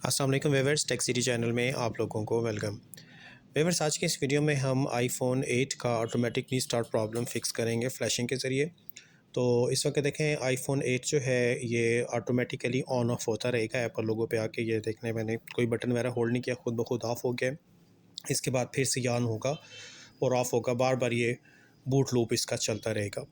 अस्सलाम वालेकुम viewers, tech city channel में आप लोगों को वेलकम। व्यूअर्स, आज के इस वीडियो में हम आईफोन 8 का ऑटोमेटिक रीस्टार्ट प्रॉब्लम फिक्स करेंगे फ्लैशिंग के ज़रिए। तो इस वक्त देखें, आईफोन 8 जो है ये ऑटोमेटिकली ऑन ऑफ होता रहेगा। एप्पल लोगो पे आके ये देखने, मैंने कोई बटन वगैरह होल्ड नहीं किया, खुद ब खुद ऑफ हो गया। इसके बाद फिर से ये ऑन होगा और ऑफ होगा, बार बार ये बूट लूप इसका चलता रहेगा।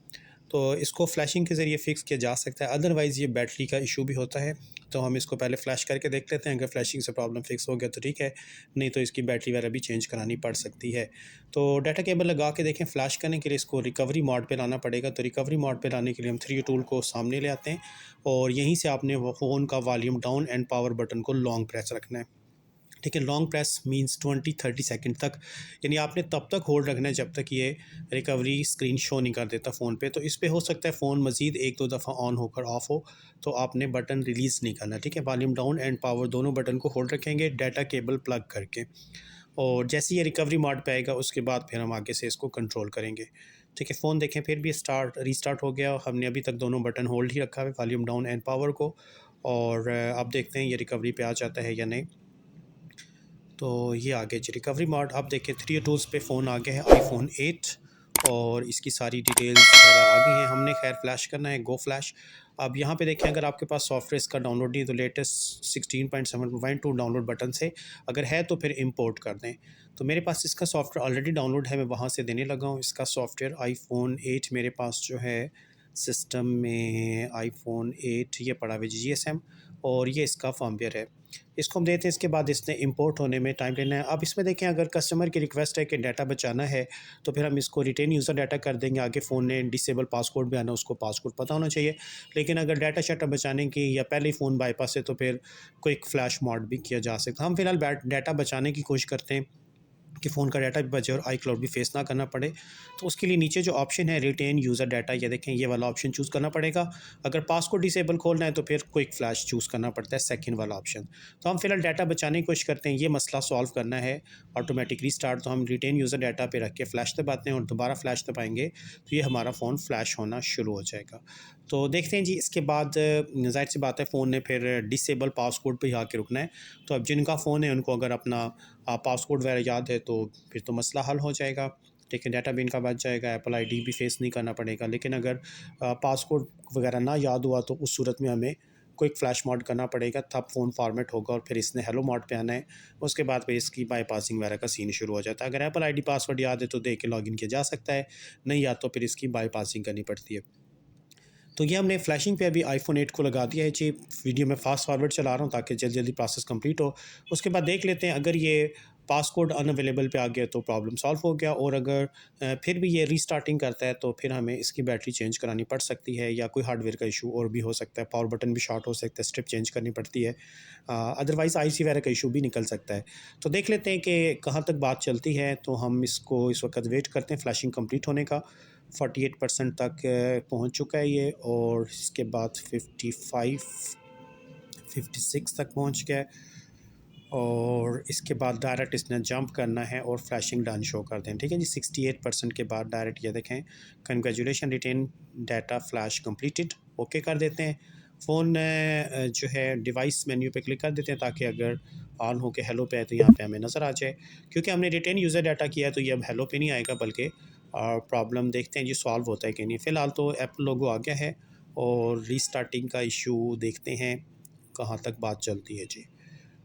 तो इसको फ्लैशिंग के ज़रिए फ़िक्स किया जा सकता है, अदरवाइज़ ये बैटरी का इशू भी होता है। तो हम इसको पहले फ़्लैश करके देख लेते हैं, अगर फ्लैशिंग से प्रॉब्लम फ़िक्स हो गया तो ठीक है, नहीं तो इसकी बैटरी वगैरह भी चेंज करानी पड़ सकती है। तो डाटा केबल लगा के देखें, फ़्लैश करने के लिए इसको रिकवरी मोड पे लाना पड़ेगा। तो रिकवरी मोड पे लाने के लिए हम 3 टूल को सामने ले आते हैं और यहीं से आपने वो फ़ोन का volume down and power button को लॉन्ग प्रेस रखना है। ठीक है, लॉन्ग प्रेस मींस 20-30 सेकंड तक, यानी आपने तब तक होल्ड रखना है जब तक ये रिकवरी स्क्रीन शो नहीं कर देता फ़ोन पे। तो इस पे हो सकता है फ़ोन मज़ीद 1-2 दफ़ा ऑन होकर ऑफ हो, तो आपने बटन रिलीज़ नहीं करना। ठीक है, वॉल्यूम डाउन एंड पावर दोनों बटन को होल्ड रखेंगे डाटा केबल प्लग करके, और जैसे ये रिकवरी मोड पे आएगा उसके बाद फिर हम आगे से इसको कंट्रोल करेंगे। ठीक है, फ़ोन देखें फिर भी रीस्टार्ट हो गया। हमने अभी तक दोनों बटन होल्ड ही रखा है, वॉल्यूम डाउन एंड पावर को। और अब देखते हैं ये रिकवरी पे आ जाता है या नहीं। तो ये आ गया जी रिकवरी मोड। आप देखें 3 टूल्स पे फ़ोन आ गया है आईफोन 8 और इसकी सारी डिटेल्स वगैरह आ गई हैं। हमने खैर फ्लैश करना है, गो फ्लैश। अब यहाँ पे देखें, अगर आपके पास सॉफ्टवेयर इसका डाउनलोड नहीं है तो लेटेस्ट 16.7.2 डाउनलोड बटन से, अगर है तो फिर इंपोर्ट कर दें। तो मेरे पास इसका सॉफ्टवेयर ऑलरेडी डाउनलोड है, मैं वहाँ से देने लगा हूँ। इसका सॉफ्टवेयर आईफोन 8 मेरे पास जो है सिस्टम में आईफोन 8 ये पड़ा हुआ GSM, और ये इसका फर्मवेयर है। इसको हम देते हैं, इसके बाद इसने इंपोर्ट होने में टाइम लेना है। अब इसमें देखें, अगर कस्टमर की रिक्वेस्ट है कि डाटा बचाना है तो फिर हम इसको रिटेन यूज़र डाटा कर देंगे। आगे फ़ोन ने डिसेबल पासकोड भी आना, उसको पासकोड पता होना चाहिए। लेकिन अगर डाटा शाटा बचाने की या पहले ही फ़ोन बाईपास है तो फिर क्विक फ्लैश मोड भी किया जा सकता है। हम फिलहाल डाटा बचाने की कोशिश करते हैं कि फ़ोन का डाटा भी बचे और आई क्लाउड भी फेस ना करना पड़े। तो उसके लिए नीचे जो ऑप्शन है रिटेन यूज़र डाटा, ये देखें, ये वाला ऑप्शन चूज़ करना पड़ेगा। अगर पासकोड डिसेबल खोलना है तो फिर क्विक फ्लैश चूज़ करना पड़ता है, सेकंड वाला ऑप्शन। तो हम फिलहाल डाटा बचाने की कोशिश करते हैं, ये मसला सॉल्व करना है ऑटोमेटिक रीस्टार्ट। तो हम रिटेन यूज़र डाटा पे रख के फ्लैश दबाते हैं और दोबारा फ्लैश दबाएंगे तो ये हमारा फ़ोन फ्लैश होना शुरू हो जाएगा। तो देखते हैं जी, इसके बाद ज़ाहिर सी बात है फ़ोन ने फिर डिसेबल पासकोड पे ही आके रुकना है। तो अब जिनका फ़ोन है उनको अगर अपना पासकोड वगैरह याद है तो फिर तो मसला हल हो जाएगा। ठीक है, डाटा भी इनका बच जाएगा, एप्पल आईडी भी फेस नहीं करना पड़ेगा। लेकिन अगर पासकोड वगैरह ना याद हुआ तो उस सूरत में हमें क्विक फ्लैश मोड करना पड़ेगा, तब फ़ोन फॉर्मेट होगा और फिर इसने हेलो मोड पे आना है। उसके बाद फिर इसकी बाईपासिंग वगैरह का सीन शुरू हो जाता है। अगर एप्पल आईडी पासवर्ड याद है तो दे के लॉगिन किया जा सकता है, नहीं याद तो फिर इसकी बाईपासिंग करनी पड़ती है। तो ये हमने फ्लैशिंग पे अभी आईफोन 8 को लगा दिया है जी। वीडियो में फास्ट फॉरवर्ड चला रहा हूँ ताकि जल्दी जल्दी प्रोसेस कंप्लीट हो। उसके बाद देख लेते हैं, अगर ये पासकोड अनअवेलेबल पे आ गया तो प्रॉब्लम सॉल्व हो गया, और अगर फिर भी ये रीस्टार्टिंग करता है तो फिर हमें इसकी बैटरी चेंज करानी पड़ सकती है, या कोई हार्डवेयर का इशू और भी हो सकता है, पावर बटन भी शॉर्ट हो सकता है, स्ट्रिप चेंज करनी पड़ती है। अदरवाइज़ आईसी वगैरह का इशू भी निकल सकता है। तो देख लेते हैं कि कहाँ तक बात चलती है। तो हम इसको इस वक्त वेट करते हैं फ्लैशिंग कंप्लीट होने का। 48% तक पहुंच चुका है ये, और इसके बाद 55 56 तक पहुंच गया है, और इसके बाद डायरेक्ट इसने जंप करना है और फ्लैशिंग डन शो कर दें। ठीक है जी, 68% के बाद डायरेक्ट ये देखें, congratulation written data flash completed, okay कर देते हैं। फ़ोन जो है डिवाइस मेन्यू पे क्लिक कर देते हैं ताकि अगर ऑन हो के हेलो पे आए तो यहाँ पे हमें नज़र आ जाए। क्योंकि हमने रिटेन यूज़र डाटा किया है तो ये अब हेलो पे नहीं आएगा, बल्कि प्रॉब्लम देखते हैं जी सॉल्व होता है कि नहीं। फ़िलहाल तो एप्पल लोगो आ गया है, और रीस्टार्टिंग का इशू देखते हैं कहाँ तक बात चलती है जी।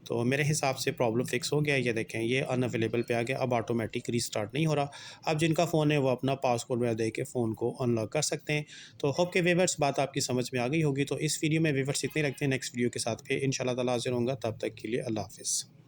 तो मेरे हिसाब से प्रॉब्लम फिक्स हो गया है। ये देखें, ये अनअवेलेबल पे आ गया, अब ऑटोमेटिक रीस्टार्ट नहीं हो रहा। अब जिनका फ़ोन है वो अपना पासवर्ड वगैरह दे के फ़ोन को अनलॉक कर सकते हैं। तो होप के व्यूअर्स बात आपकी समझ में आ गई होगी। तो इस वीडियो में व्यूअर्स इतने रखते हैं, नेक्स्ट वीडियो के साथ फिर इंशाल्लाह ताला हाज़िर होऊंगा। तब तक के लिए अल्लाह हाफ़िज़।